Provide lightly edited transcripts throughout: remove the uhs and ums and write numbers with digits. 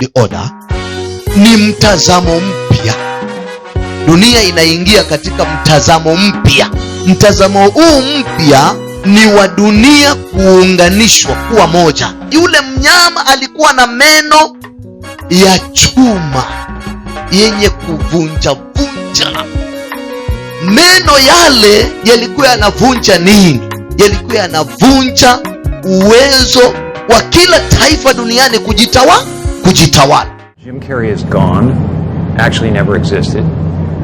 world order ni mtazamo mpya. Dunia inaingia katika mtazamo mpya. Mtazamo huu mpya ni wa dunia kuunganishwa kuwa moja. Yule mnyama alikuwa na meno ya chuma yenye kuvunja vunja. Meno yale yalikuwa yanavunja nini? Yalikuwa yanavunja uwezo wa kila taifa duniani kujitawala. Jim Carrey is gone, actually never existed,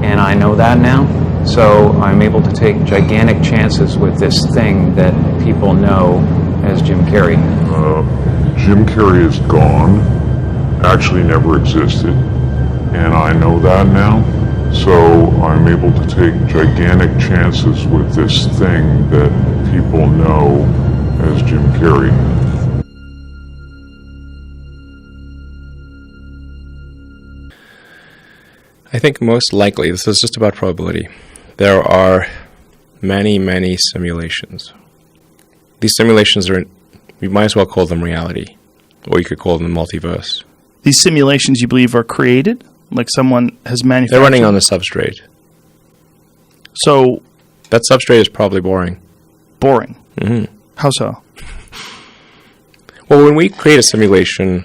and I know that now. So I'm able to take gigantic chances with this thing that people know as Jim Carrey. Jim Carrey is gone, actually never existed, and I know that now. So I'm able to take gigantic chances with this thing that people know as Jim Carrey. I think most likely, this is just about probability, there are many, many simulations. These simulations are, we might as well call them reality, or you could call them the multiverse. These simulations, you believe, are created? Like someone has manufactured? They're running on the substrate. So... that substrate is probably boring. Boring? Mm-hmm. How so? Well, when we create a simulation,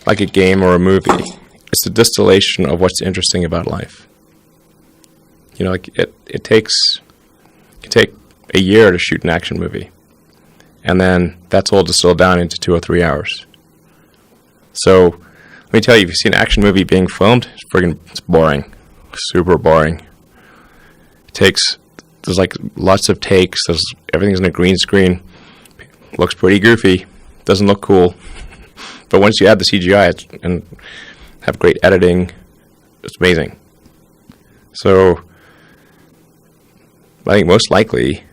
like a game or a movie, it's a distillation of what's interesting about life. You know, like it can take a year to shoot an action movie, and then that's all distilled down into 2 or 3 hours. So let me tell you, if you see an action movie being filmed, it's boring, super boring. There's like lots of takes. Everything's in a green screen. Looks pretty goofy. Doesn't look cool. But once you add the CGI and have great editing, it's amazing. So I think most likely,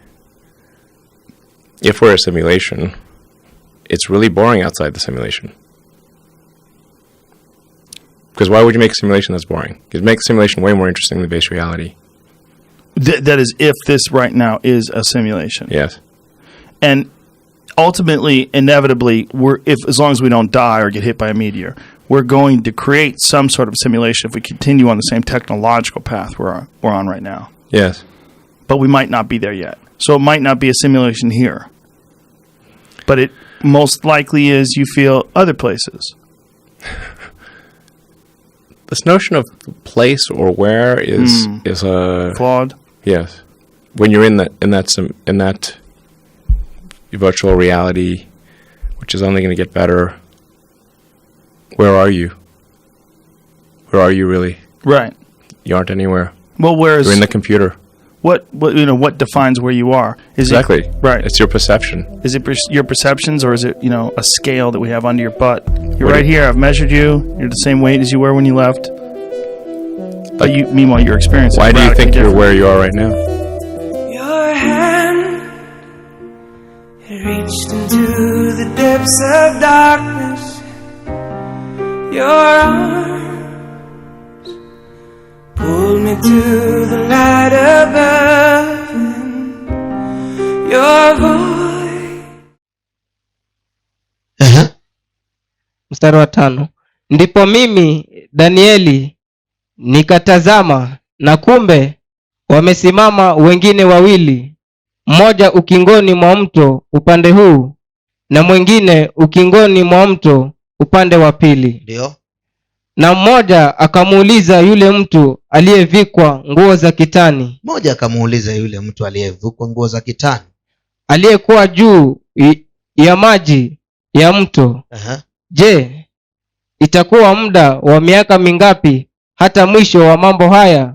if we're a simulation, it's really boring outside the simulation. Because why would you make a simulation that's boring? You make the simulation way more interesting than base reality. That is, if this right now is a simulation. Yes. And ultimately, inevitably, as long as we don't die or get hit by a meteor, we're going to create some sort of simulation if we continue on the same technological path we're on right now. Yes. But we might not be there yet. So it might not be a simulation here. But it most likely is, you feel, other places. This notion of place or where is flawed. Yes, when you're in that virtual reality, which is only going to get better. Where are you? Where are you really? Right. You aren't anywhere. Well, you're in the computer. What defines where you are? Exactly. Right. It's your perception. Is it your perceptions, or is it a scale that we have under your butt? You're right here. I've measured you. You're the same weight as you were when you left. But meanwhile, your experience. Why do you think you're where you are right now? Your hand reached into the depths of darkness. Your arms pulled me to the light above. Your voice. Mstari wa 5. Ndipo mimi Danieli nikatazama, na kumbe wamesimama wengine wawili, mmoja ukingoni mwa mto upande huu na mwingine ukingoni mwa mto upande wa pili. Ndio. Na mmoja akamuuliza yule mtu aliyevikwa nguo za kitani. Aliyekuwa juu ya maji ya mto. Je, itakuwa muda wa miaka mingapi hata mwisho wa mambo haya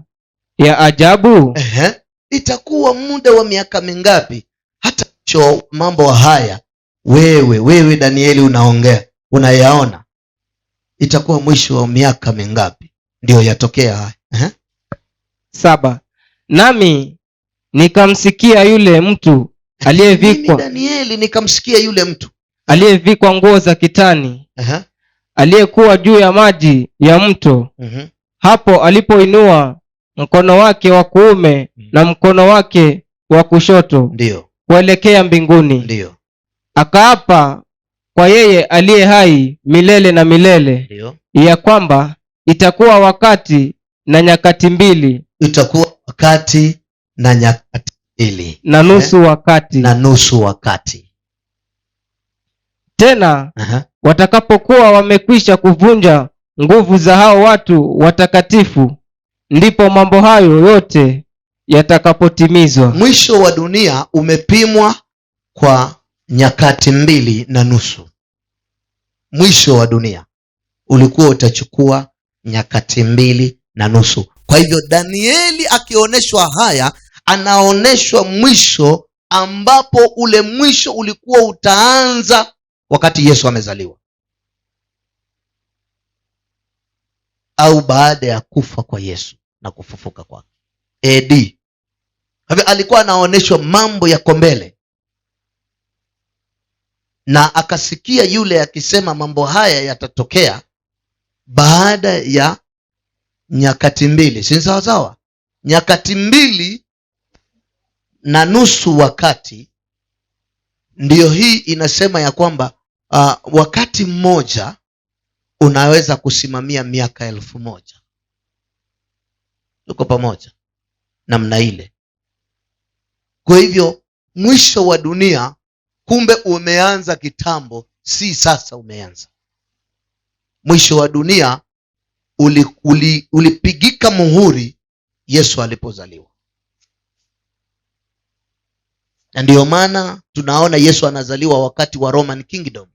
ya ajabu? Itakuwa muda wa miaka mingapi hata mwisho mambo haya? Wewe Danieli unayaona. Itakuwa mwisho wa miaka mingapi ndio yatokea haya? 7. Nami nikamsikia yule mtu aliyevikwa. Danieli nikamsikia yule mtu aliyevikwa nguo za kitani. Aliyekuwa juu ya maji ya mto. Hapo alipoinua mkono wake wa kuume na mkono wake wa kushoto, ndio, kuelekea mbinguni. Ndio. Akaapa kwa yeye aliye hai milele na milele, ndio ya kwamba itakuwa wakati na nyakati mbili, itakuwa wakati na nyakati mbili na nusu wakati. na nusu wakati. Tena Aha. watakapokuwa wamekwisha kuvunja nguvu za hao watu watakatifu, ndipo mambo hayo yote yatakapotimizwa. Mwisho wa dunia umepimwa kwa nyakati 2.5. Mwisho wa dunia ulikuwa utachukua nyakati 2.5. Kwa hivyo Danieli akioneshwa haya, anaoneshwa mwisho ambapo ule mwisho ulikuwa utaanza wakati Yesu amezaliwa au baada ya kufa kwa Yesu na kufufuka kwake AD. Hivyo alikuwa anaonyeshwa mambo yako mbele, na akasikia yule akisema mambo haya yatatokea baada ya nyakati 2. Si sawa sawa? Nyakati 2.5 wakati, ndiyo hii inasema ya kwamba wakati mmoja unaweza kusimamia miaka 1,000. Tuko pamoja namna ile? Kwa hivyo mwisho wa dunia kumbe umeanza kitambo, si sasa umeanza. Mwisho wa dunia ulipigika muhuri Yesu alipozaliwa, na ndiyo maana tunaona Yesu anazaliwa wakati wa Roman Kingdom,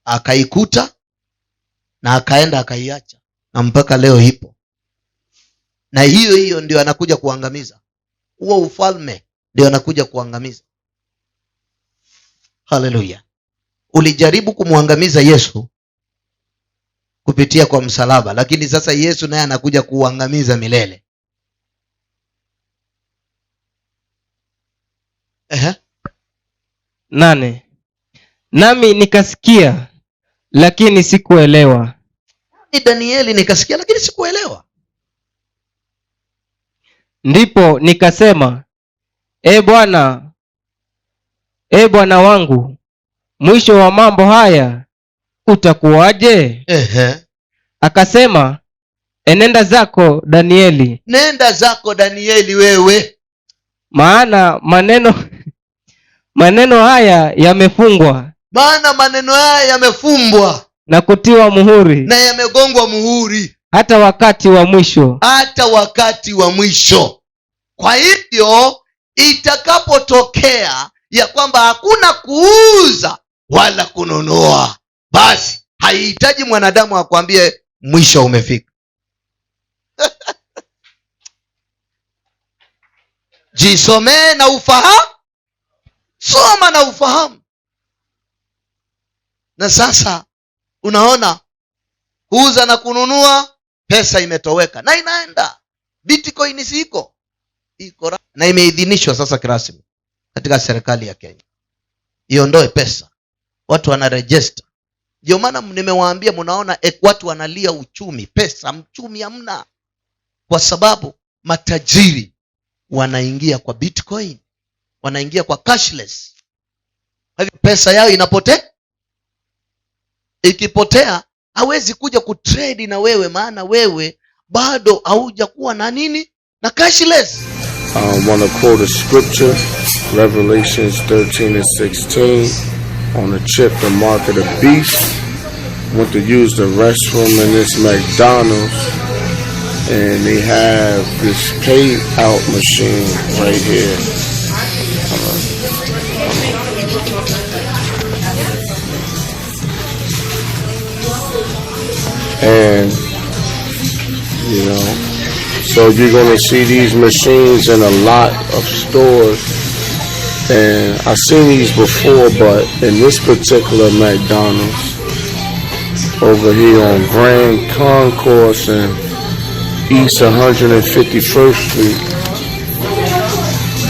akaikuta na akaenda akaiacha, na mpaka leo ipo, na hiyo hiyo ndio anakuja kuangamiza. Huo ufalme ndio anakuja kuangamiza. Haleluya! Ulijaribu kumwangamiza Yesu kupitia kwa msalaba, lakini sasa Yesu naye anakuja kuangamiza milele. 8. Nami nikasikia lakini sikuelewa. Ni Danieli, nikasikia lakini sikuelewa. Ndipo nikasema, E Bwana wangu, mwisho wa mambo haya utakuwaje? Akasema, enenda zako Danieli. Nenda zako Danieli wewe, maana maneno haya yamefungwa, maana maneno haya yamefumbwa na kutiwa muhuri, na yamegongwa muhuri hata wakati wa mwisho. hata wakati wa mwisho. Kwa hivyo itakapotokea ya kwamba hakuna kuuza wala kununua, basi haihitaji mwanadamu akwambie mwisho umefika. Jisomee na ufahamu, soma na ufahamu. Na sasa unaona kuuza na kununua, pesa imetoweka na inaenda. Bitcoin iko na imeidhinishwa sasa kirasmi katika serikali ya Kenya iondoe pesa, watu wanaregister. Ndio maana nimewaambia, mnaona watu wanalia uchumi, pesa, mchumi hamna, kwa sababu matajiri wanaingia kwa Bitcoin, wanaingia kwa cashless. Hivyo pesa yao inapotea. Ikipotea hawezi kuja kutrade na wewe, maana wewe bado haujakuwa na nini, na cashless. I want to quote a scripture, Revelations 13:16. On the trip to mark of the beast, went to use the restroom in this McDonald's, and they have this pay out machine right here. And you know, so you're going to see these machines in a lot of stores. And I've seen these before, but in this particular McDonald's over here on Grand Concourse and East 151st Street,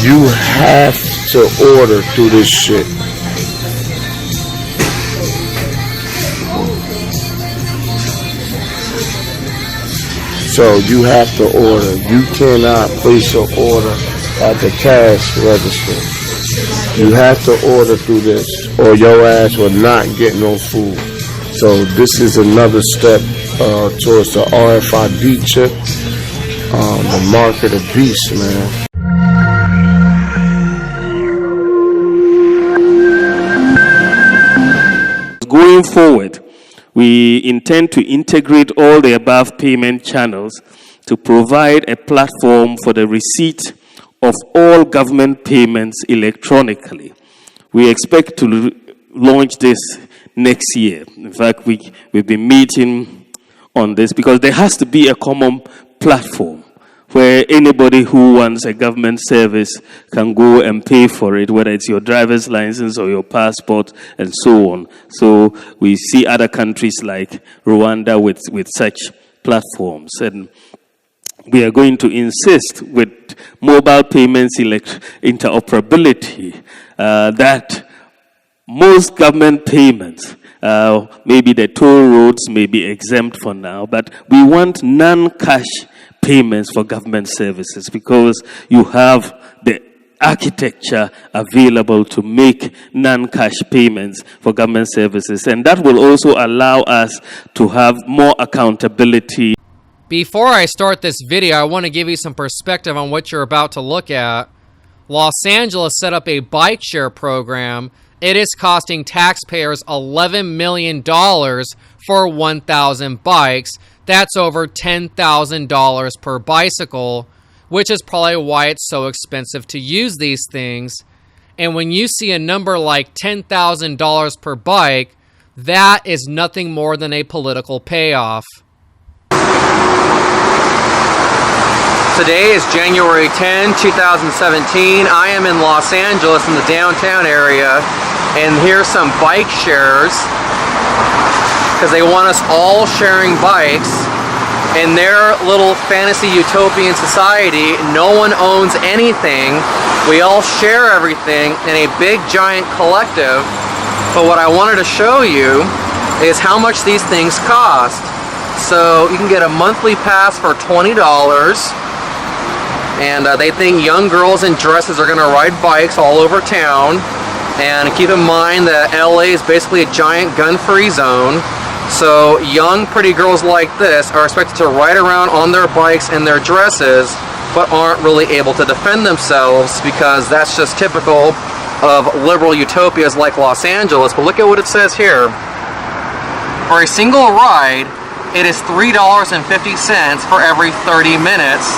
you have to order through this shit. So you have to order. You cannot place an order at the cash register. You have to order through this, or your ass will not get no food. So this is another step towards the RFID chip, the mark of the beast, man. Going forward, we intend to integrate all the above payment channels to provide a platform for the receipt of all government payments electronically. We expect to launch this next year. In fact, we've been meeting on this because there has to be a common platform where anybody who wants a government service can go and pay for it, whether it's your driver's license or your passport and so on. So we see other countries like Rwanda with such platforms. And we are going to insist with mobile payments interoperability that most government payments, maybe the toll roads may be exempt for now, but we want non-cash payments for government services because you have the architecture available to make non-cash payments for government services. And that will also allow us to have more accountability. Before I start this video, I want to give you some perspective on what you're about to look at. Los Angeles set up a bike share program. It is costing taxpayers $11 million for 1,000 bikes. That's over $10,000 per bicycle, which is probably why it's so expensive to use these things. And when you see a number like $10,000 per bike, that is nothing more than a political payoff. Today is January 10, 2017. I am in Los Angeles in the downtown area, and here's some bike shares because they want us all sharing bikes. In their little fantasy utopian society, no one owns anything. We all share everything in a big giant collective. But what I wanted to show you is how much these things cost. So you can get a monthly pass for $20. And they think young girls in dresses are going to ride bikes all over town. And keep in mind that LA is basically a giant gun-free zone. So young, pretty girls like this are expected to ride around on their bikes in their dresses, but aren't really able to defend themselves because that's just typical of liberal utopias like Los Angeles. But look at what it says here. For a single ride, it is $3.50 for every 30 minutes,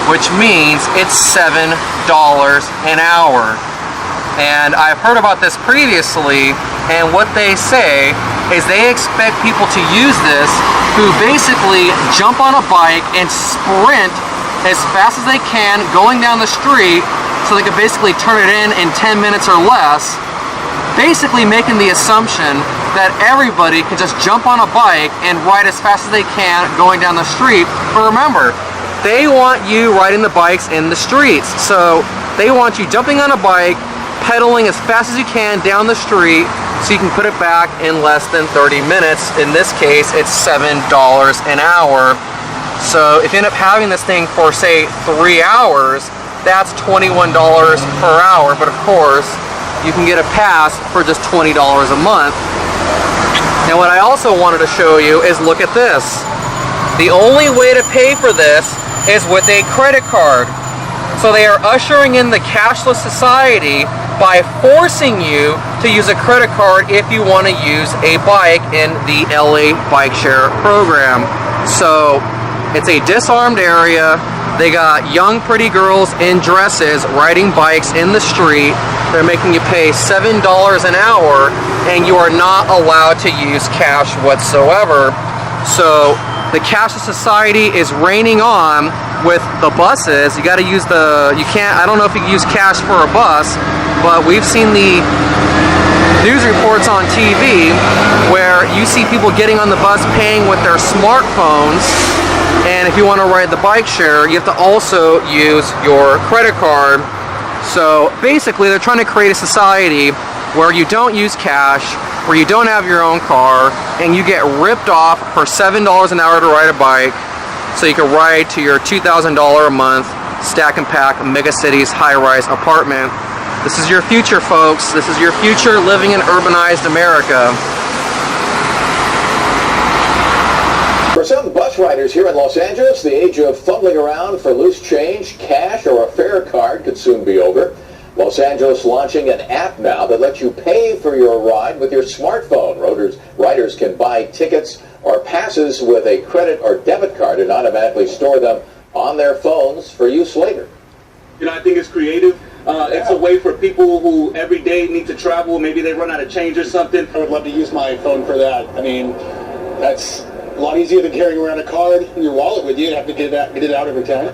which means it's $7 an hour. And I've heard about this previously, and what they say is they expect people to use this who basically jump on a bike and sprint as fast as they can going down the street so they can basically turn it in 10 minutes or less, basically making the assumption that everybody can just jump on a bike and ride as fast as they can going down the street. But remember, they want you riding the bikes in the streets. So they want you jumping on a bike, pedaling as fast as you can down the street so you can put it back in less than 30 minutes. In this case, it's $7 an hour. So if you end up having this thing for, say, 3 hours, that's $21 per hour. But of course, you can get a pass for just $20 a month. Now what I also wanted to show you is look at this. The only way to pay for this is with a credit card. So they are ushering in the cashless society by forcing you to use a credit card if you want to use a bike in the LA bike share program. So it's a disarmed area. They got young pretty girls in dresses riding bikes in the street. They're making you pay $7 an hour, and you are not allowed to use cash whatsoever. So the cashless society is reigning on with the buses. You got to use I don't know if you can use cash for a bus, but we've seen the news reports on TV where you see people getting on the bus paying with their smartphones. And if you want to ride the bike share, you have to also use your credit card. So basically, they're trying to create a society where you don't use cash, where you don't have your own car, and you get ripped off for $7 an hour to ride a bike, so you can ride to your $2,000 a month stack and pack megacities high-rise apartment. This is your future, folks. This is your future living in urbanized America. For some bus riders here in Los Angeles, the age of fumbling around for loose change, cash, or a fare card could soon be over. Los Angeles launching an app now that lets you pay for your ride with your smartphone. Riders can buy tickets or passes with a credit or debit card and automatically store them on their phones for use later. You know, I think it's creative. It's a way for people who every day need to travel. Maybe they run out of change or something. I would love to use my phone for that. I mean, that's a lot easier than carrying around a card in your wallet with you. You have to get it out every time.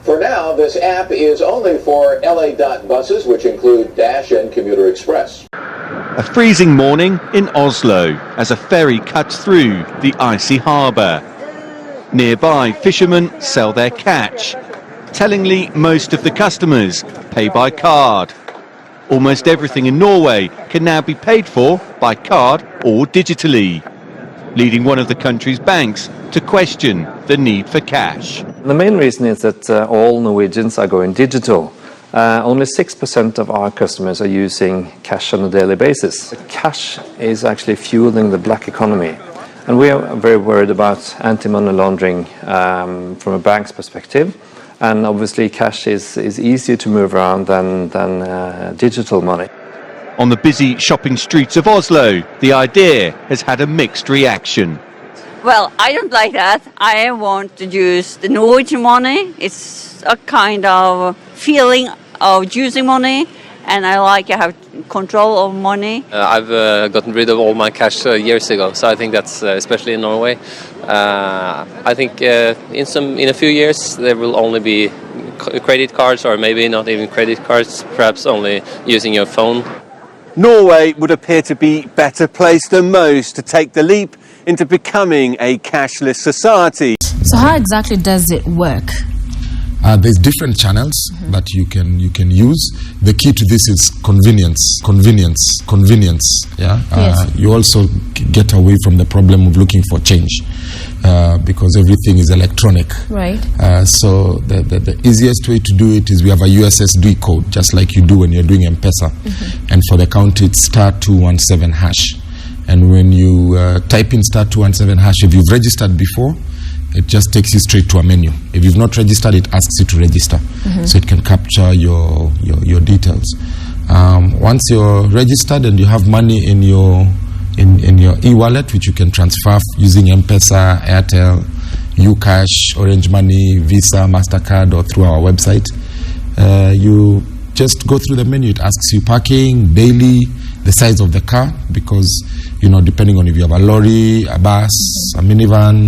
For now, this app is only for LA Dot buses, which include Dash and Commuter Express. A freezing morning in Oslo as a ferry cuts through the icy harbour. Nearby, fishermen sell their catch. Tellingly, most of the customers pay by card. Almost everything in Norway can now be paid for by card or digitally, leading one of the country's banks to question the need for cash. The main reason is that all Norwegians are going digital. Only 6% of our customers are using cash on a daily basis. Cash is actually fueling the black economy. And we are very worried about anti-money laundering from a bank's perspective. And obviously cash is easier to move around than digital money. On the busy shopping streets of Oslo, the idea has had a mixed reaction. Well, I don't like that. I want to use the Norwegian money. It's a kind of feeling of using money, and I like I have control of money. I've gotten rid of all my cash years ago, so I think that's especially in Norway. I think in a few years there will only be credit cards, or maybe not even credit cards, perhaps only using your phone. Norway would appear to be better placed than most to take the leap into becoming a cashless society. So how exactly does it work? There's different channels that you can use. The key to this is convenience. Yeah. Yes. You also get away from the problem of looking for change because everything is electronic. Right. So the easiest way to do it is we have a USSD code, just like you do when you're doing M-Pesa. And for the count, it's *217 hash. And when you type in *217 hash, if you've registered before, it just takes you straight to a menu. If you've not registered, it asks you to register. So it can capture your details. Once you're registered and you have money in your e-wallet, which you can transfer using M-Pesa, Airtel, Ucash, Orange Money, Visa, MasterCard, or through our website, you just go through the menu. It asks you parking, daily, the size of the car, because, depending on if you have a lorry, a bus, a minivan.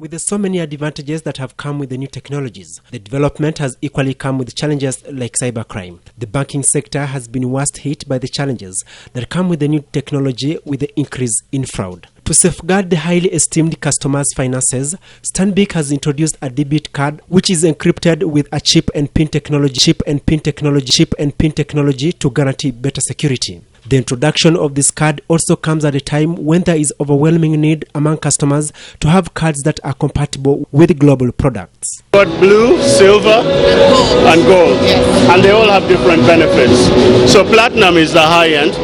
With the so many advantages that have come with the new technologies, the development has equally come with challenges like cybercrime. The banking sector has been worst hit by the challenges that come with the new technology with the increase in fraud. To safeguard the highly esteemed customers' finances, Stanbic has introduced a debit card which is encrypted with a chip and pin technology to guarantee better security. The introduction of this card also comes at a time when there is overwhelming need among customers to have cards that are compatible with global products. Got blue, silver, and gold, and they all have different benefits. So platinum is the high end.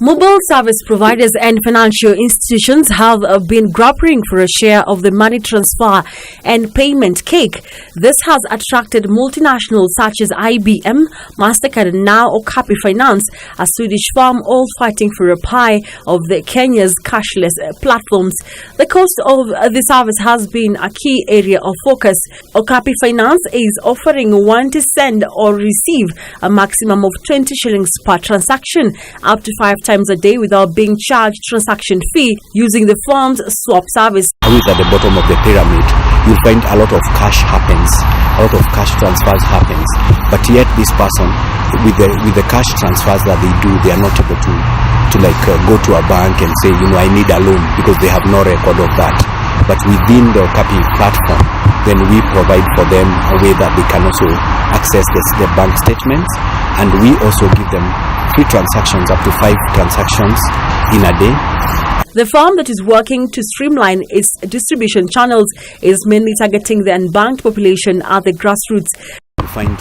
Mobile service providers and financial institutions have been grappling for a share of the money transfer and payment cake. This has attracted multinationals such as IBM, MasterCard, and now Okapi Finance, a Swedish firm, all fighting for a pie of the Kenya's cashless platforms. The cost of the service has been a key area of focus. Okapi Finance is offering one to send or receive a maximum of 20 shillings per transaction, up to 5 times a day without being charged transaction fee using the firm's swap service. With at the bottom of the pyramid, you'll find a lot of cash happens, a lot of cash transfers happens, but yet this person, with the cash transfers that they do, they are not able to go to a bank and say, I need a loan, because they have no record of that. But within the Okapi platform, then we provide for them a way that they can also access the bank statements, and we also give them free transactions, up to 5 transactions in a day. The firm that is working to streamline its distribution channels is mainly targeting the unbanked population at the grassroots. You find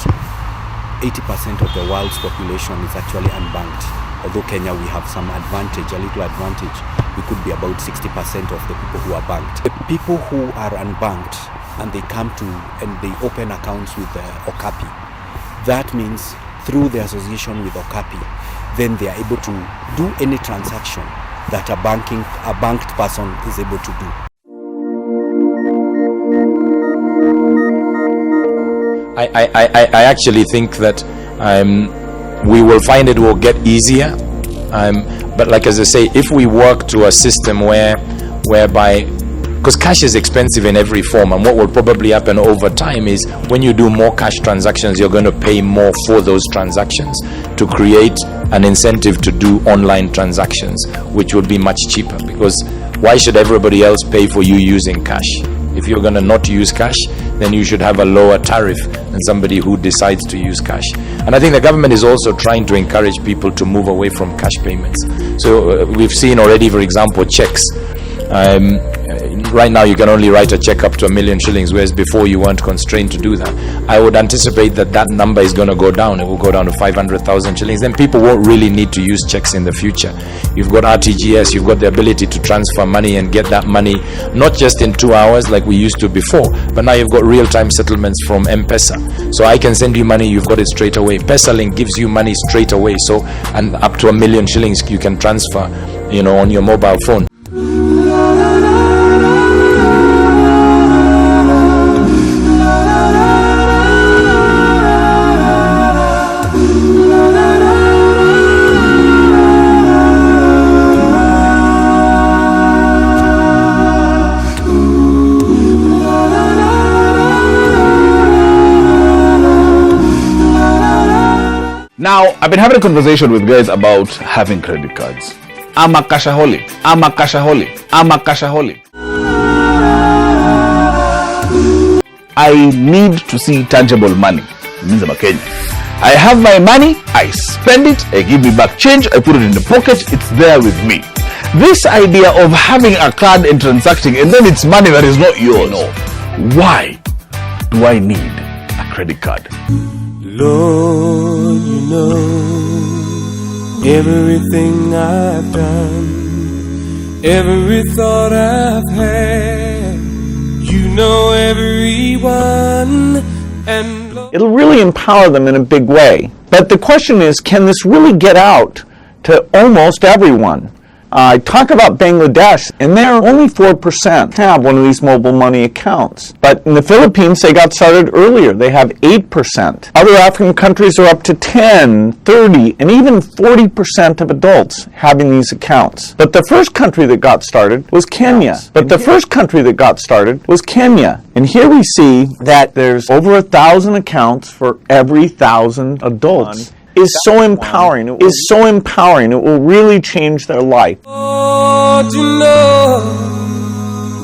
80% of the world's population is actually unbanked. Although Kenya, we have some advantage, a little advantage. We could be about 60% of the people who are banked. The people who are unbanked and they come to and they open accounts with Okapi, that means through the association with Okapi, then they are able to do any transaction that a banked person is able to do. I actually think that we will find it will get easier, but like as I say, if we work to a system whereby, because cash is expensive in every form, and what will probably happen over time is when you do more cash transactions, you're going to pay more for those transactions to create an incentive to do online transactions, which would be much cheaper, because why should everybody else pay for you using cash? If you're going to not use cash, then you should have a lower tariff than somebody who decides to use cash. And I think the government is also trying to encourage people to move away from cash payments. So we've seen already, for example, checks. Right now you can only write a check up to 1 million shillings, whereas before you weren't constrained to do that. I would anticipate that number is going to go down. It will go down to 500,000 shillings. Then people won't really need to use checks in the future. You've got RTGS, you've got the ability to transfer money and get that money not just in 2 hours like we used to before, but now you've got real-time settlements from M-Pesa. So I can send you money, you've got it straight away. PesaLink gives you money straight away, so and up to 1 million shillings you can transfer, on your mobile phone. Now, I've been having a conversation with guys about having credit cards. I'm a cashaholic. I need to see tangible money. It means I'm a Kenyan. I have my money, I spend it, I give me back change, I put it in the pocket, it's there with me. This idea of having a card and transacting and then it's money that is not yours. Why do I need a credit card? Lord, you know everything I've done, every thought I've had. You know everyone, and It'll really empower them in a big way. But the question is, can this really get out to almost everyone? I talk about Bangladesh, and they're only 4% have one of these mobile money accounts. But in the Philippines, they got started earlier. They have 8%. Other African countries are up to 10, 30, and even 40% of adults having these accounts. But the first country that got started was Kenya. And here we see that there's over 1,000 accounts for every 1,000 adults. Is so empowering. It will really change their life. Oh, to know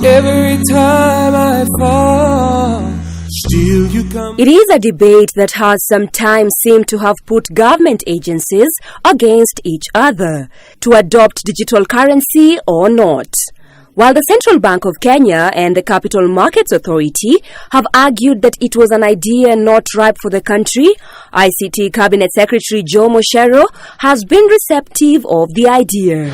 every time I fall, still you come. It is a debate that has sometimes seemed to have put government agencies against each other to adopt digital currency or not. While the Central Bank of Kenya and the Capital Markets Authority have argued that it was an idea not ripe for the country, ICT Cabinet Secretary Joe Moshero has been receptive of the idea.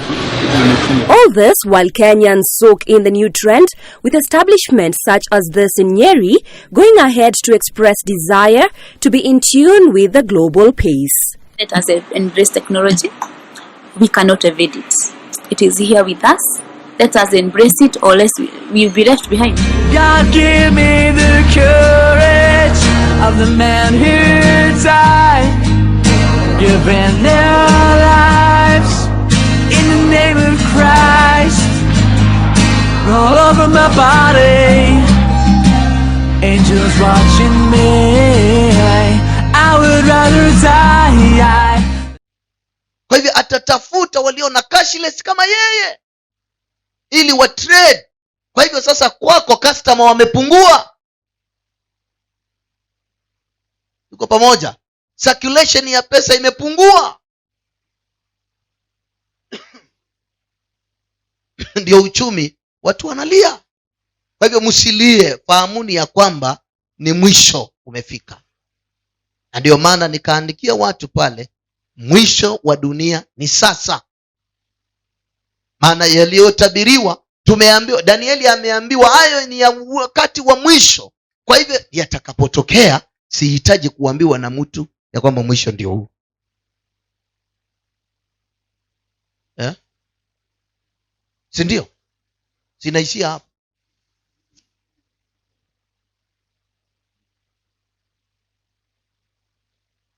All this while Kenyans soak in the new trend, with establishments such as this in Nyeri going ahead to express desire to be in tune with the global pace. Let us embrace technology. We cannot evade it. It is here with us. Let us embrace it, or else we'll be left behind. God give me the courage of the man who died, giving their lives in the name of Christ. All over my body, angels watching me. I would rather die. Kwa hivyo atatafuta walio na cashless kama yeye ili wa trade. Kwa hivyo sasa kwako customer wamepungua. Tuko pamoja? Circulation ya pesa imepungua. Ndio uchumi watu wanalia. Kwa hivyo msilie, fahamuni ya kwamba ni mwisho umefika. Na ndio maana nikaandikia watu pale, mwisho wa dunia ni sasa. Maana yaliyotabiriwa, tumeambiwa, Danieli ameambiwa hayo ni ya wakati wa mwisho. Kwa hivyo yatakapotokea, sihitaji kuambiwa na mtu ya kwamba mwisho ndio huu. Si ndio? Sinaishia hapo.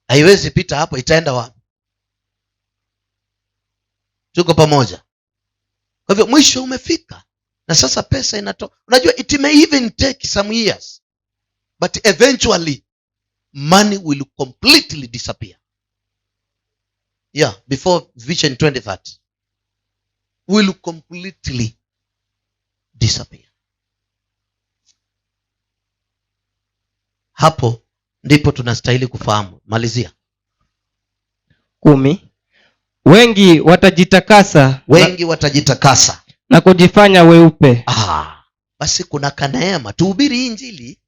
Haiwezi pita hapo, itaenda wapi? Tuko pamoja? Kwa hivyo mwisho umefika. Na sasa pesa inatoka. Unajua, it may even take some years, but eventually money will completely disappear. Yeah, before Vision 2030 will completely disappear. Hapo ndipo tunastahili kufahamu. Malizia. 10. Wengi watajitakasa na kujifanya weupe. Basi kuna kaneema, tuhubiri injili.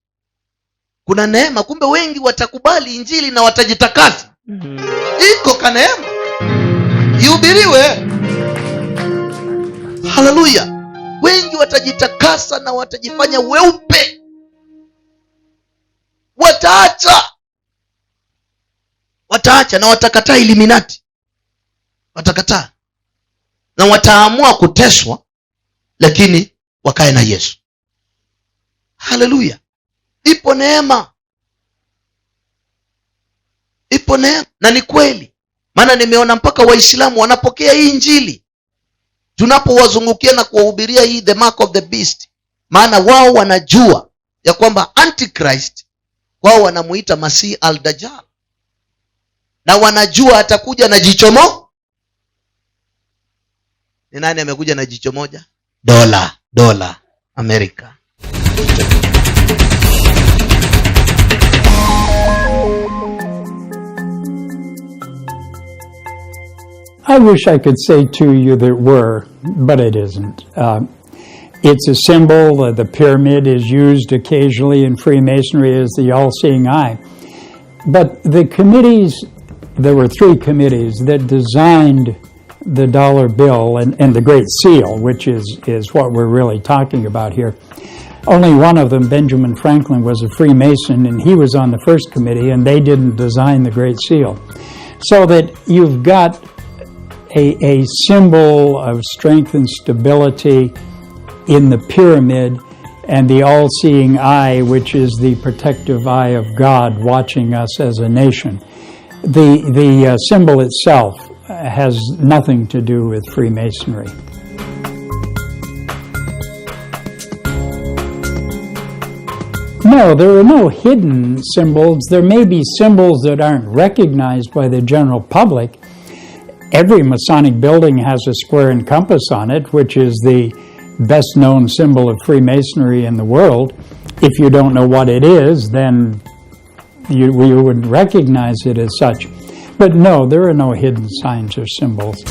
Kuna neema, kumbe wengi watakubali injili na watajitakasa. Iko kaneema, ihubiriwe. Haleluya. Wengi watajitakasa na watajifanya weupe. Wataacha na watakataa Illuminati. Watakataa na wataamua kuteswa, lakini wakae na Yesu. Haleluya. Ipo neema. Na ni kweli, maana nimeona mpaka Waislamu wanapokea hii injili tunapowazungukia na kuwahubiria hii the mark of the beast. Maana wao wanajua ya kwamba Antichrist wao wanamuita Masih al-Dajjal, na wanajua atakuja na jicho moja. Ni nani amekuja na jicho moja? Dola Amerika. I wish I could say to you there were, but it isn't. It's a symbol. The pyramid is used occasionally in Freemasonry as the all-seeing eye. But the committees, there were 3 committees that designed the dollar bill and the Great Seal, which is what we're really talking about here. Only one of them, Benjamin Franklin, was a Freemason, and he was on the first committee, and they didn't design the Great Seal. So that you've got a symbol of strength and stability in the pyramid, and the all-seeing eye, which is the protective eye of God watching us as a nation. The symbol itself has nothing to do with Freemasonry. No, there are no hidden symbols. There may be symbols that aren't recognized by the general public. Every Masonic building has a square and compass on it, which is the best known symbol of Freemasonry in the world. If you don't know what it is, then you wouldn't recognize it as such. But no, there are no hidden signs or symbols.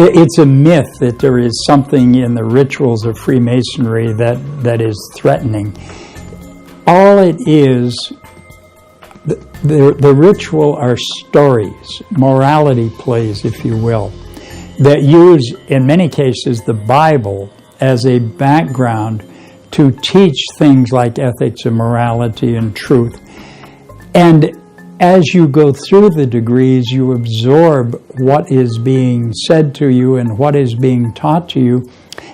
It's a myth that there is something in the rituals of Freemasonry that is threatening. All it is, the ritual are stories, morality plays, if you will, that use, in many cases, the Bible as a background to teach things like ethics and morality and truth. And as you go through the degrees, you absorb what is being said to you and what is being taught to you,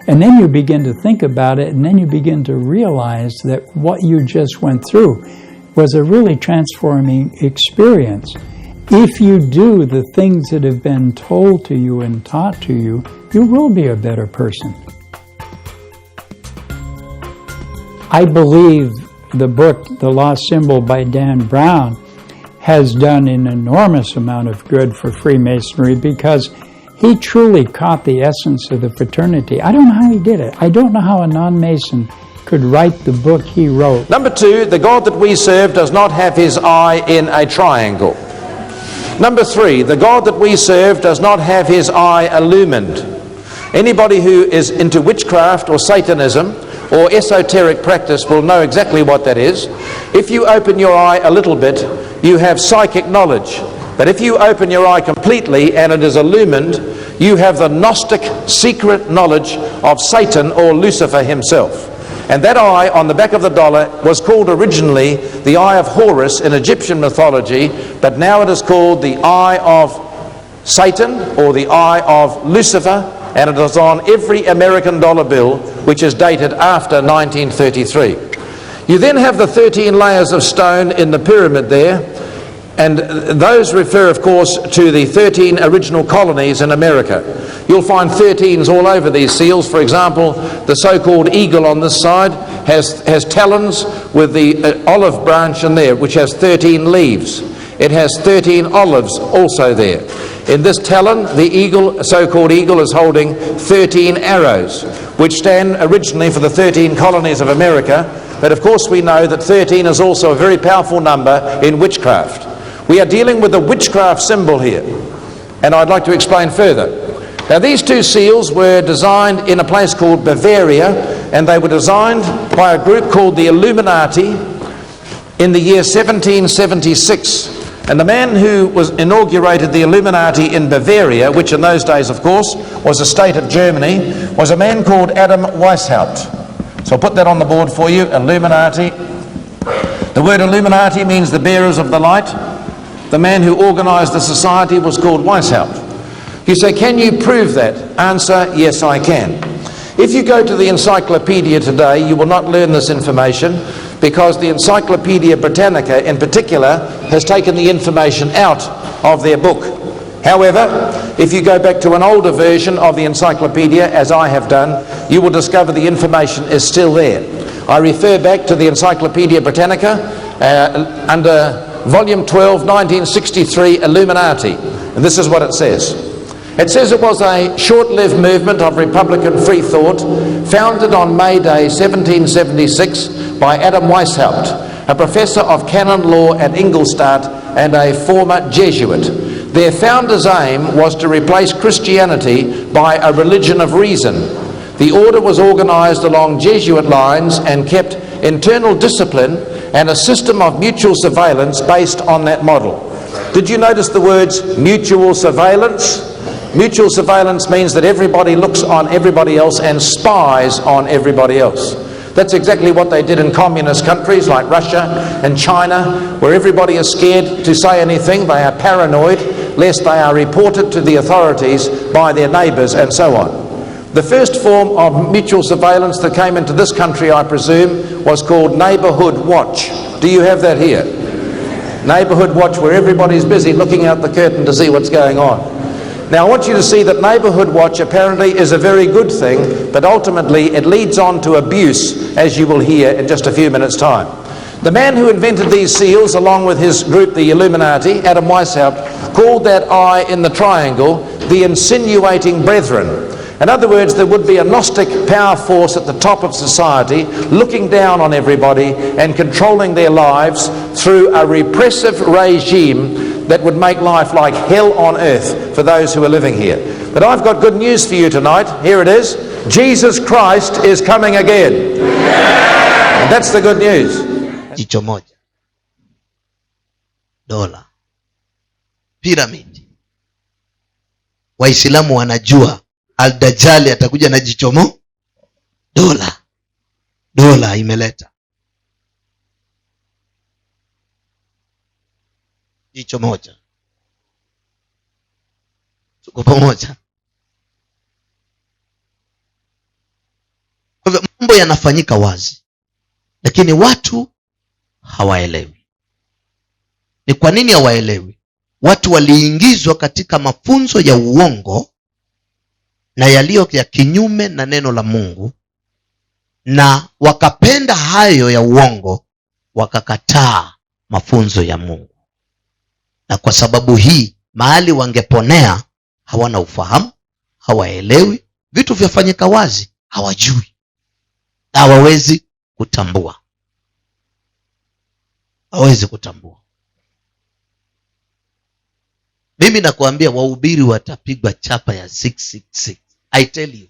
and then you begin to think about it, and then you begin to realize that what you just went through was a really transforming experience. If you do the things that have been told to you and taught to you, you will be a better person. I believe the book, The Lost Symbol by Dan Brown, has done an enormous amount of good for Freemasonry because he truly caught the essence of the fraternity. I don't know how he did it. I don't know how a non-Mason could write the book he wrote. Number two, the God that we serve does not have his eye in a triangle. Number three, the God that we serve does not have his eye illumined. Anybody who is into witchcraft or Satanism or esoteric practice will know exactly what that is. If you open your eye a little bit, you have psychic knowledge. But if you open your eye completely and it is illumined, you have the Gnostic secret knowledge of Satan or Lucifer himself. And that eye on the back of the dollar was called originally the Eye of Horus in Egyptian mythology, but now it is called the Eye of Satan or the Eye of Lucifer, and it is on every American dollar bill which is dated after 1933. You then have the 13 layers of stone in the pyramid there, and those refer, of course, to the 13 original colonies in America. You'll find 13s all over these seals. For example, the so-called eagle on this side has talons with the olive branch in there, which has 13 leaves. It has 13 olives also there. In this talon, the eagle, so-called eagle, is holding 13 arrows, which stand originally for the 13 colonies of America. But of course we know that 13 is also a very powerful number in witchcraft. We are dealing with a witchcraft symbol here, and I'd like to explain further. Now, these two seals were designed in a place called Bavaria, and they were designed by a group called the Illuminati in the year 1776. And the man who inaugurated the Illuminati in Bavaria, which in those days, of course, was a state of Germany, was a man called Adam Weishaupt. So I'll put that on the board for you, Illuminati. The word Illuminati means the bearers of the light. The man who organized the society was called Weishaupt. You say, can you prove that? Answer, yes, I can. If you go to the encyclopedia today, you will not learn this information because the Encyclopedia Britannica in particular has taken the information out of their book. However, if you go back to an older version of the encyclopedia, as I have done, you will discover the information is still there. I refer back to the Encyclopedia Britannica under Volume 12, 1963, Illuminati. And this is what it says. It says it was a short-lived movement of Republican free thought founded on May Day 1776 by Adam Weishaupt, a professor of canon law at Ingolstadt and a former Jesuit. Their founder's aim was to replace Christianity by a religion of reason. The order was organized along Jesuit lines and kept internal discipline and a system of mutual surveillance based on that model. Did you notice the words mutual surveillance? Mutual surveillance means that everybody looks on everybody else and spies on everybody else. That's exactly what they did in communist countries like Russia and China, where everybody is scared to say anything. They are paranoid. lest they are reported to the authorities by their neighbours and so on. The first form of mutual surveillance that came into this country, I presume, was called Neighbourhood Watch. Do you have that here? Neighbourhood Watch, where everybody's busy looking out the curtain to see what's going on. Now I want you to see that Neighbourhood Watch apparently is a very good thing, but ultimately it leads on to abuse, as you will hear in just a few minutes' time. The man who invented these seals, along with his group, the Illuminati, Adam Weishaupt, called that eye in the triangle the insinuating brethren. In other words, there would be a Gnostic power force at the top of society looking down on everybody and controlling their lives through a repressive regime that would make life like hell on earth for those who are living here. But I've got good news for you tonight. Here it is. Jesus Christ is coming again. And that's the good news. Jicho moja, dola, pyramid. Waislamu wanajua Al-Dajjali atakuja na jicho dola. Dola imeleta jicho moja. Tuko pamoja. Kwa hivyo mambo yanafanyika wazi, lakini watu hawaelewi. Ni kwa nini hawaelewi? Watu waliingizwa katika mafunzo ya uongo na yaliyo ya kinyume na neno la Mungu, na wakapenda hayo ya uongo, wakakataa mafunzo ya Mungu. Na kwa sababu hii, mahali wangeponea hawana ufahamu, hawaelewi, vitu vyafanyika wazi, hawajui, hawawezi kutambua. Hawezi kutambua. Mimi nakuambia wahubiri watapigwa chapa ya 666. I tell you.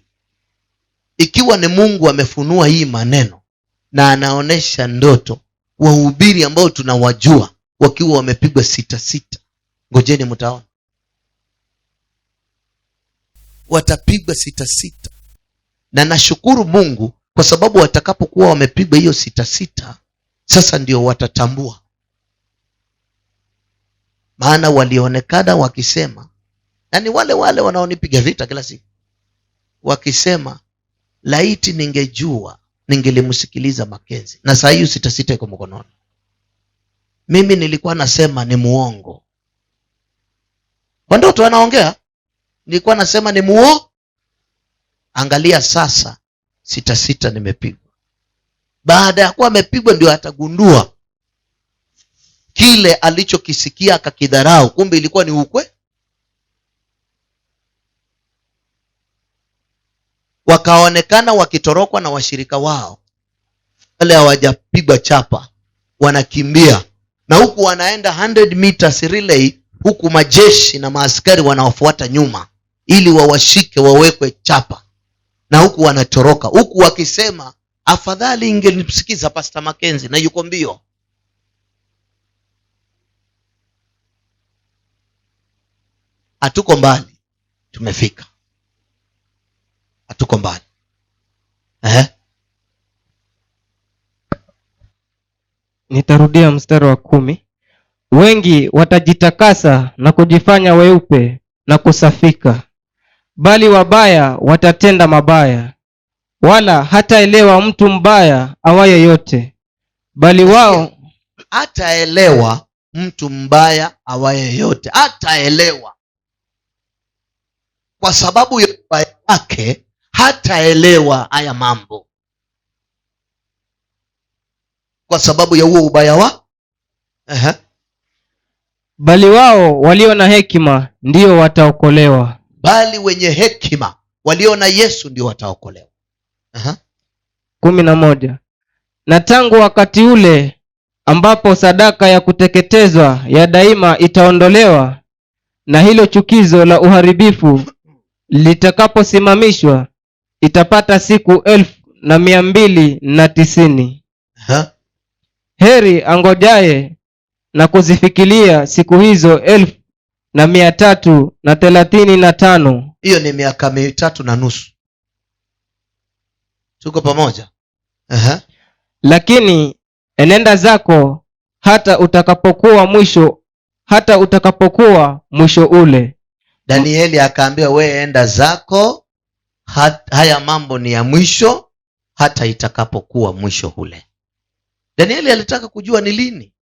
Ikiwa ni Mungu amefunua hii maneno na anaonesha ndoto, wahubiri ambao tunawajua wakiwa wamepigwa 66, ngojeni mtaona. Watapigwa 66. Na nashukuru Mungu kwa sababu watakapokuwa wamepigwa hiyo 66, sasa ndio watatambua. Maana walionekana wakisema, yani wale wanaonipiga vita kila siku, wakisema laiti ningejua ningelimsikiliza Mackenzie. Na saa hiyo 66 iko mkononi. Mimi nilikuwa nasema ni muongo. Kwa ndoto anaongea, nilikuwa nasema ni muongo. Angalia sasa 66 nimepigwa. Baada ya kuwa amepigwa ndio atagundua kile alichokisikia akakidharau, kumbe ilikuwa ni ukwe. Wakaonekana wakitorokwa na washirika wao. Wale hawajapigwa chapa, wanakimbia. Na huku wanaenda 100 meters relay, huku majeshi na maaskari wanawafuata nyuma ili wawashike wawekwe chapa. Na huku wanatoroka, huku wakisema afadhali ingelimsikiza Pastor Mackenzie na yuko mbio. Hatuko mbali, tumefika. Hatuko mbali. Nitarudia mstari wa 10. Wengi watajitakasa na kujifanya weupe na kusafika, bali wabaya watatenda mabaya. Wala hataelewa mtu mbaya awaye yote, bali wao hataelewa mtu mbaya awaye yote. Hataelewa. Kwa sababu ya ubaya wake hataelewa haya mambo. Kwa sababu ya huo ubaya wa bali wao walio na hekima ndio wataokolewa. Bali wenye hekima walio na Yesu ndio wataokolewa. 11. Na tangu wakati ule ambapo sadaka ya kuteketezwa ya daima itaondolewa, na hilo chukizo la uharibifu litakaposimamishwa, itapata siku 1290. Heri angojaye na kuzifikiria siku hizo 1335. Hiyo ni miaka 3.5. Tuko pamoja? Lakini enenda zako hata utakapokuwa mwisho hata utakapokuwa mwisho ule. Danieli akaambiwa, we enda zako, haya mambo ni ya mwisho hata itakapokuwa mwisho ule. Danieli alitaka kujua ni lini,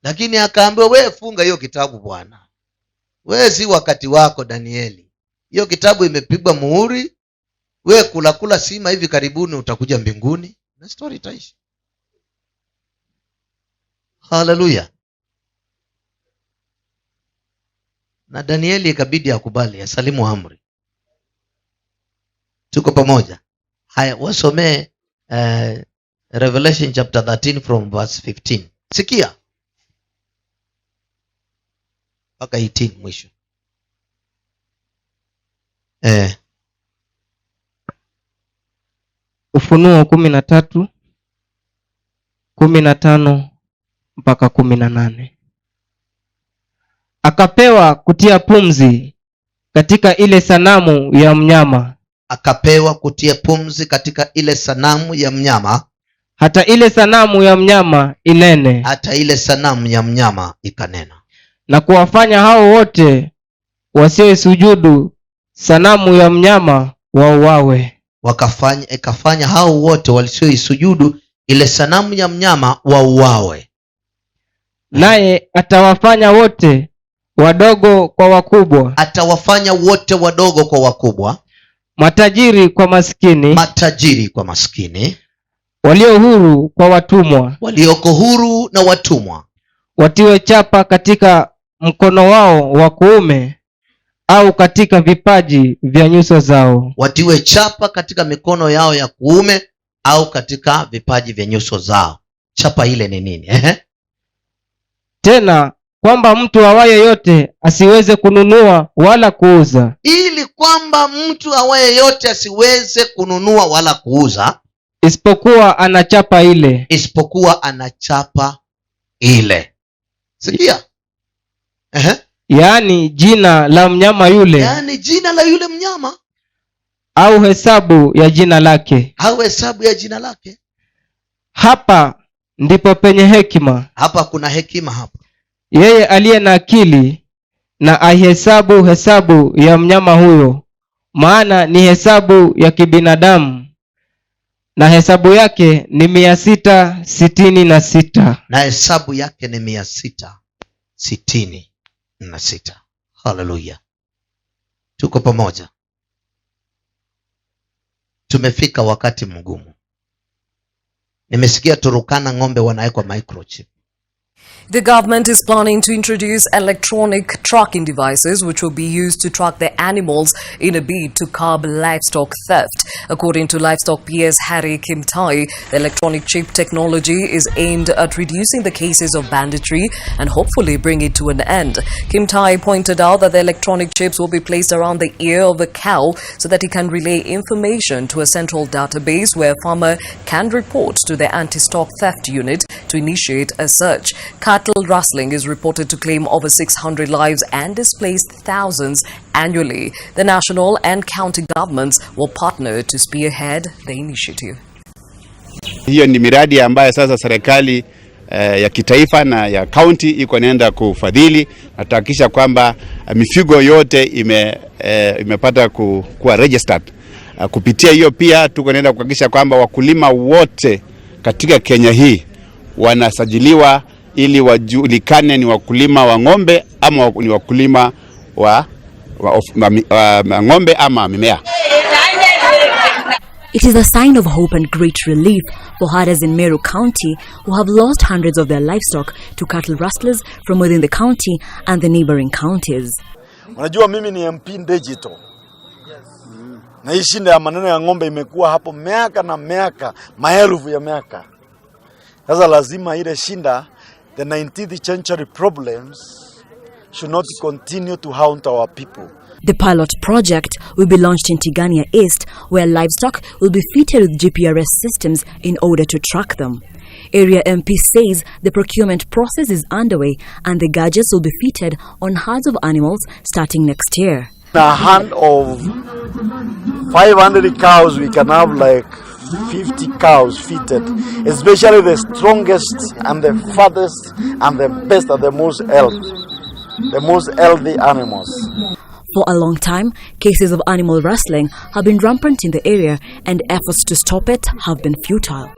lakini akaambiwa, we funga hiyo kitabu bwana, we si wakati wako Danieli, hiyo kitabu imepigwa muhuri, we kula sima, hivi karibuni utakuja mbinguni na story itaisha. Haleluya. Na Danieli ikabidi akubali, asalimu amri. Tuko pamoja? Haya, wasomee Revelation chapter 13 from verse 15. Sikia mpaka 18 mwisho. Ufunuo 13:15 mpaka 18. Akapewa kutia pumzi katika ile sanamu ya mnyama. Akapewa kutia pumzi katika ile sanamu ya mnyama. Hata ile sanamu ya mnyama inene. Hata ile sanamu ya mnyama ikanena. Na kuwafanya hao wote wasioisujudu sanamu ya mnyama wauawe. Ikafanya hao wote wasioisujudu ile sanamu ya mnyama wauawe. Naye atawafanya wote wadogo kwa wakubwa. Atawafanya wote wadogo kwa wakubwa. Matajiri kwa maskini. Matajiri kwa maskini. Walio huru kwa watumwa. Walioko huru na watumwa. Watiwe chapa katika mkono wao wa kuume au katika vipaji vya nyuso zao. Watiwe chapa katika mikono yao ya kuume au katika vipaji vya nyuso zao. Chapa ile ni nini? Tena kwamba mtu awaye yote asiweze kununua wala kuuza. Ili kwamba mtu awaye yote asiweze kununua wala kuuza, isipokuwa anachapa ile. Isipokuwa anachapa ile. Sikia. Yaani jina la mnyama yule. Yaani jina la yule mnyama. Au hesabu ya jina lake. Au hesabu ya jina lake. Hapa ndipo penye hekima. Hapa kuna hekima hapa. Yeye aliye na akili na aihesabu hesabu ya mnyama huyo, maana ni hesabu ya kibinadamu, na hesabu yake ni 666. Na hesabu yake ni 666. Haleluya. Tuko pamoja? Tumefika wakati mgumu. Nimesikia Turukana ng'ombe wanawekwa microchip. The government is planning to introduce electronic tracking devices which will be used to track the animals in a bid to curb livestock theft. According to Livestock PS Harry Kimtai, the electronic chip technology is aimed at reducing the cases of banditry and hopefully bring it to an end. Kimtai pointed out that the electronic chips will be placed around the ear of a cow so that it can relay information to a central database where a farmer can report to the anti-stock theft unit to initiate a search. Cattle rustling is reported to claim over 600 lives and displace thousands annually. The national and county governments will partner to spearhead the initiative. Hiyo ni miradi ambayo sasa serikali ya kitaifa na ya county iko naenda kufadhili na tahakikisha kwamba mifugo yote imepata kuwa registered. Kupitia hiyo pia tuko naenda kuhakikisha kwamba wakulima wote katika Kenya hii wanasajiliwa ili wajulikane ni wakulima wa ng'ombe ama ni wakulima wa ng'ombe ama mimea. It is a sign of hope and great relief for herders in Meru County who have lost hundreds of their livestock to cattle rustlers from within the county and the neighboring counties. Unajua mimi ni MP digital. Na hii shinda ya maneno ya ng'ombe imekuwa hapo miaka na miaka, maelfu ya miaka. Sasa lazima ile shinda, the 19th century problems should not continue to haunt our people. The pilot project will be launched in Tigania East, where livestock will be fitted with GPRS systems in order to track them. Area MP says the procurement process is underway and the gadgets will be fitted on herds of animals starting next year. In a hand of 500 cows, we can have like 50 cows fitted, especially the strongest and the fattest and the best and the most healthy animals. For a long time, cases of animal rustling have been rampant in the area, and efforts to stop it have been futile.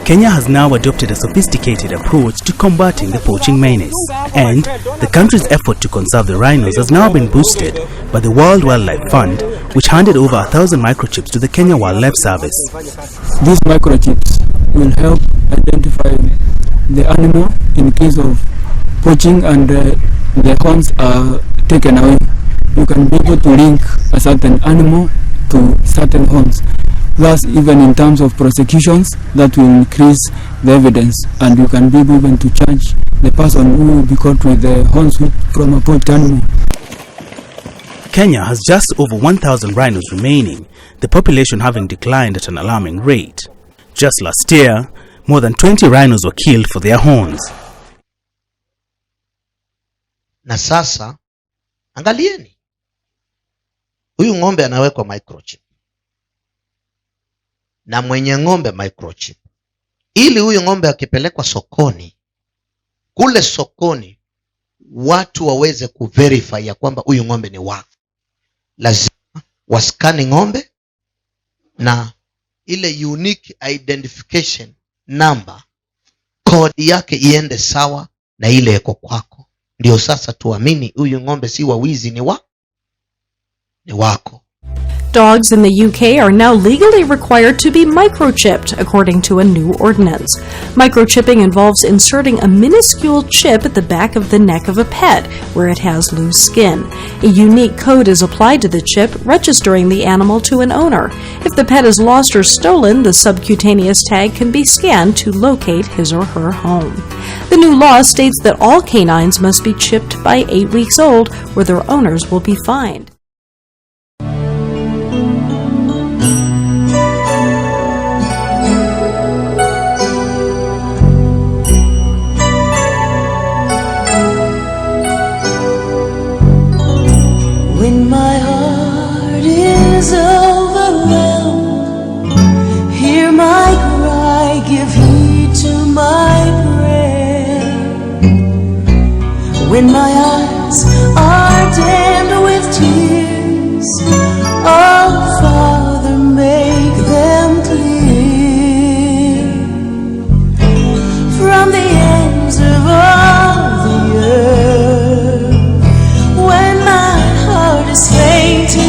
Kenya has now adopted a sophisticated approach to combating the poaching menace, and the country's effort to conserve the rhinos has now been boosted by the World Wildlife Fund, which handed over 1,000 microchips to the Kenya Wildlife Service. These microchips will help identify the animal in case of poaching and the horns are taken away. You can be able to link a certain animal to certain horns. Thus, even in terms of prosecutions, that will increase the evidence, and you can be able to charge the person who will be caught with the horns from a poached animal. Kenya has just over 1,000 rhinos remaining, the population having declined at an alarming rate. Just last year, more than 20 rhinos were killed for their horns. Na sasa, angalieni. Huyu ng'ombe anawekwa microchip. Na mwenye ng'ombe microchip. Ili huyu ng'ombe akipelekwa sokoni, kule sokoni watu waweze kuverify ya kwamba huyu ng'ombe ni wako. Lazima waskani ng'ombe na ile unique identification number, kodi yake iende sawa na ile iko kwako. Ndio sasa tuamini huyu ng'ombe si wa wizi, ni wako. Dogs in the UK are now legally required to be microchipped, according to a new ordinance. Microchipping involves inserting a minuscule chip at the back of the neck of a pet, where it has loose skin. A unique code is applied to the chip, registering the animal to an owner. If the pet is lost or stolen, the subcutaneous tag can be scanned to locate his or her home. The new law states that all canines must be chipped by 8 weeks old, where their owners will be fined. When my heart is overwhelmed, hear my cry, give heed to my prayer. When my eyes are dimmed with tears, oh Father, make them clear. From the ends of all the earth, when my heart is fainting,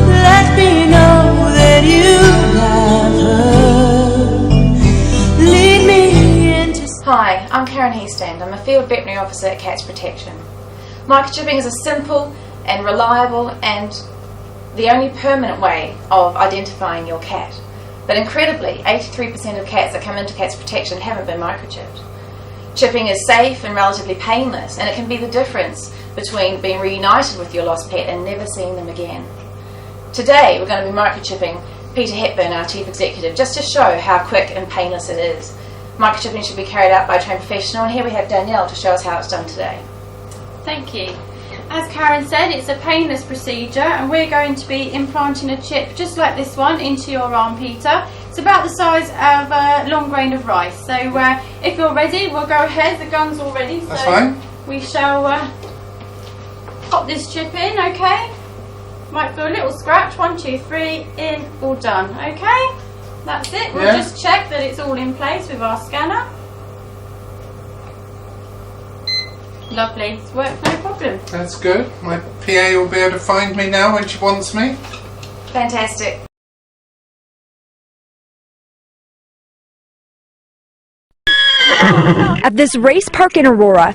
let me know that you have heard. Lead me into... Hi, I'm Karen Heastand. I'm a Field Veterinary Officer at Cats Protection. Microchipping is a simple and reliable and the only permanent way of identifying your cat. But incredibly, 83% of cats that come into Cats Protection haven't been microchipped. Chipping is safe and relatively painless, and it can be the difference between being reunited with your lost pet and never seeing them again. Today we're going to be microchipping Peter Hepburn, our Chief Executive, just to show how quick and painless it is. Microchipping should be carried out by a trained professional, and here we have Danielle to show us how it's done today. Thank you. As Karen said, it's a painless procedure, and we're going to be implanting a chip just like this one into your arm, Peter. It's about the size of a long grain of rice. So if you're ready, we'll go ahead. The gun's all ready. That's fine. we shall pop this chip in, okay? Might feel a little scratch. 1, 2, 3, in, all done, okay? That's it. We'll just check that it's all in place with our scanner. Lovely, it's worked, no problem. That's good. My PA will be able to find me now when she wants me. Fantastic. At this race park in Aurora,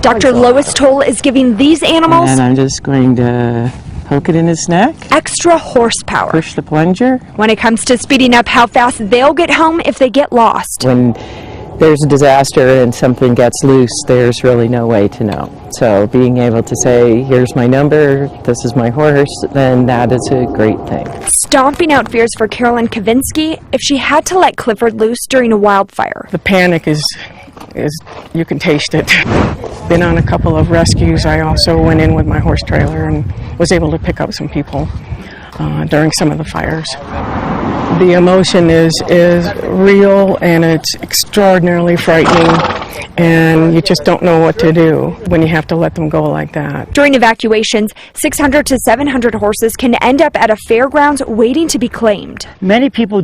Dr. Lois Toll is giving these animals, and I'm just going to poke it in his neck, extra horsepower. Push the plunger. When it comes to speeding up how fast they'll get home if they get lost. When there's a disaster and something gets loose, there's really no way to know. So being able to say, here's my number, this is my horse, then that is a great thing. Stomping out fears for Carolyn Kavinsky if she had to let Clifford loose during a wildfire. The panic is you can taste it. Been on a couple of rescues. I also went in with my horse trailer and was able to pick up some people during some of the fires. The emotion is real, and it's extraordinarily frightening, and you just don't know what to do when you have to let them go like that. During evacuations, 600 to 700 horses can end up at a fairgrounds waiting to be claimed. Many people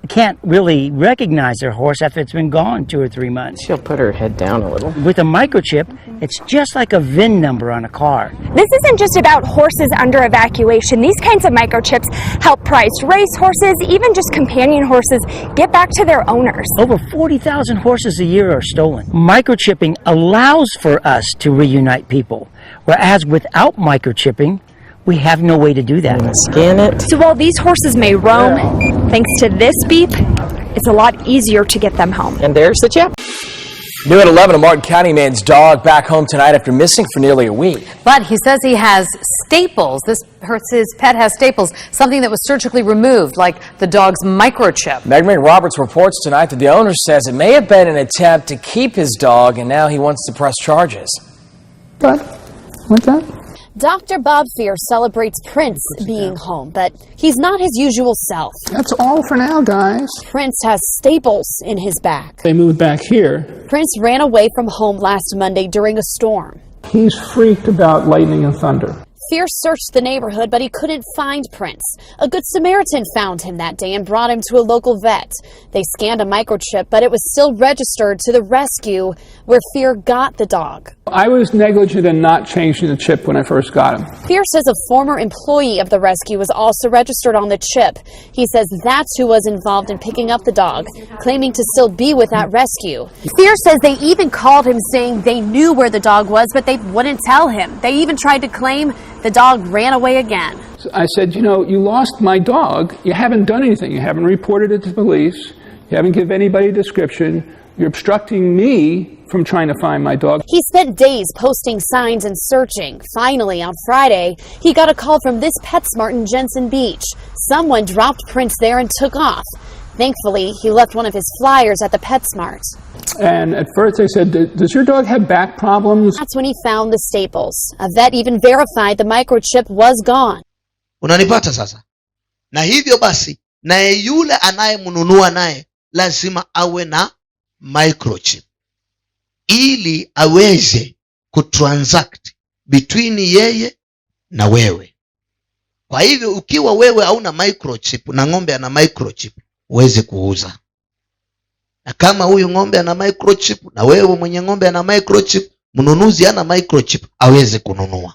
can't really recognize their horse after it's been gone 2 or 3 months. She'll put her head down a little. With a microchip, it's just like a VIN number on a car. This isn't just about horses under evacuation. These kinds of microchips help prized race horses, even just companion horses, get back to their owners. Over 40,000 horses a year are stolen. Microchipping allows for us to reunite people, whereas without microchipping, we have no way to do that. Scan it. So while these horses may roam, thanks to this beep, it's a lot easier to get them home. And there's the chip. New at 11, a Martin County man's dog back home tonight after missing for nearly a week. But he says he has staples. His pet has staples, something that was surgically removed, like the dog's microchip. Megman Roberts reports tonight that the owner says it may have been an attempt to keep his dog, and now he wants to press charges. But what's that? Dr. Bob Fear celebrates Prince being home, but he's not his usual self. That's all for now, guys. Prince has staples in his back. They moved back here. Prince ran away from home last Monday during a storm. He's freaked about lightning and thunder. Fear searched the neighborhood, but he couldn't find Prince. A Good Samaritan found him that day and brought him to a local vet. They scanned a microchip, but it was still registered to the rescue where Fear got the dog. I was negligent in not changing the chip when I first got him. Fear says a former employee of the rescue was also registered on the chip. He says that's who was involved in picking up the dog, claiming to still be with that rescue. Fear says they even called him saying they knew where the dog was, but they wouldn't tell him. They even tried to claim the dog ran away again. So I said, you know, you lost my dog. You haven't done anything. You haven't reported it to the police. You haven't given anybody a description. You're obstructing me from trying to find my dog. He spent days posting signs and searching. Finally, on Friday, he got a call from this PetSmart in Jensen Beach. Someone dropped Prince there and took off. Thankfully, he left one of his flyers at the PetSmart. And at first they said, does your dog have back problems? That's when he found the staples. A vet even verified the microchip was gone. Unanipata sasa? Na hivyo basi, naye yule anayemnunua naye lazima awe na microchip ili aweze kutransact between yeye na wewe. Kwa hivyo ukiwa wewe hauna microchip na ng'ombe ana microchip, uweze kuuza. Na kama huyu ng'ombe ana microchip na wewe mwenye ng'ombe ana microchip, mnunuzi ana microchip, aweze kununua.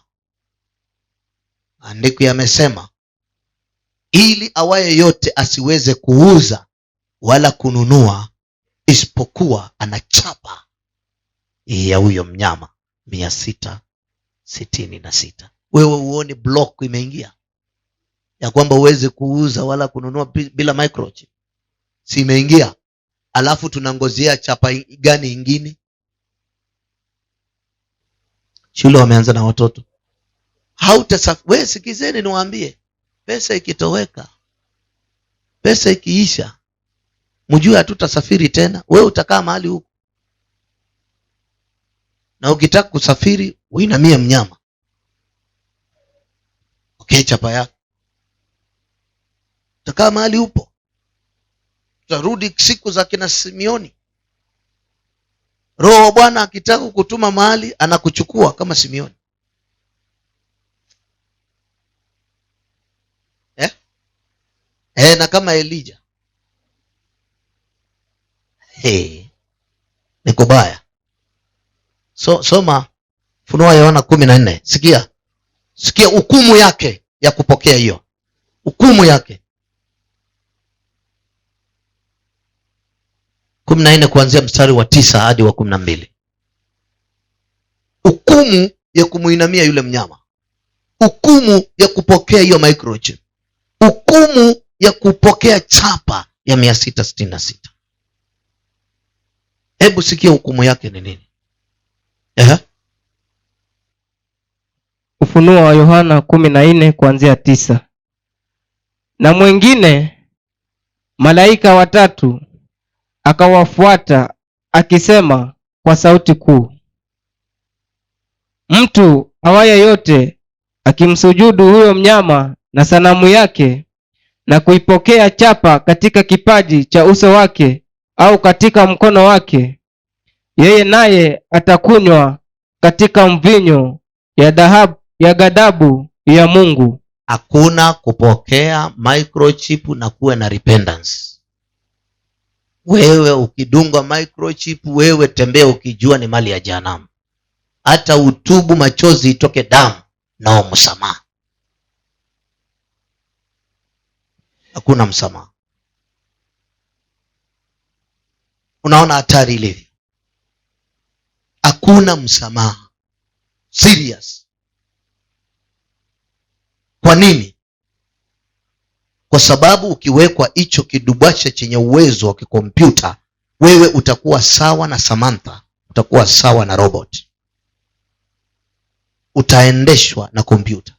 Andiko yamesema ili awaye yote asiweze kuuza wala kununua isipokuwa anachapa ya huyo mnyama 666. Wewe uone block imeingia ya kwamba uweze kuuza wala kununua bila microchip? Si imeingia? Alafu tunangozea chapa gani ingine? Shule wameanza na watoto. Wewe sikizeni niwaambie, pesa ikitoweka, pesa ikiisha, mjue hatutasafiri tena. Wewe utakaa mahali huko. Na ukitaka kusafiri, uinamie mnyama. Okay, chapa yako. Utakaa mahali upo. Utarudi siku za kina Simeoni. Roho wa Bwana akitaka kukutuma mahali anakuchukua kama Simeoni. Na kama Elijah. Ni kubaya. Soma Funua Yohana 14. Sikia hukumu yake ya kupokea hiyo. Hukumu yake. 14 kuanzia mstari wa 9 hadi wa 12. Hukumu ya kumuinamia yule mnyama. Hukumu ya kupokea hiyo microchip. Hukumu ya kupokea chapa ya 666. Hebu sikia hukumu yake ni nini? Ufunuo wa Yohana 14 kuanzia 9. Na mwingine malaika watatu akawafuata akisema kwa sauti kuu, mtu awaye yote akimsujudu huyo mnyama na sanamu yake na kuipokea chapa katika kipaji cha uso wake au katika mkono wake, yeye naye atakunywa katika mvinyo ya ghadhabu ya Mungu. Hakuna kupokea microchip na kuwe na repentance. Wewe ukidunga microchip, wewe tembea ukijua ni mali ya jehanamu. Hata utubu, machozi itoke damu, nao msamaha. Hakuna msamaha. Unaona hatari ilivyo? Hakuna msamaha. Serious. Kwa nini? Kwa sababu ukiwekwa hicho kidubasha chenye uwezo wa kikompyuta, wewe utakuwa sawa na Samantha, utakuwa sawa na robot. Utaendeshwa na kompyuta.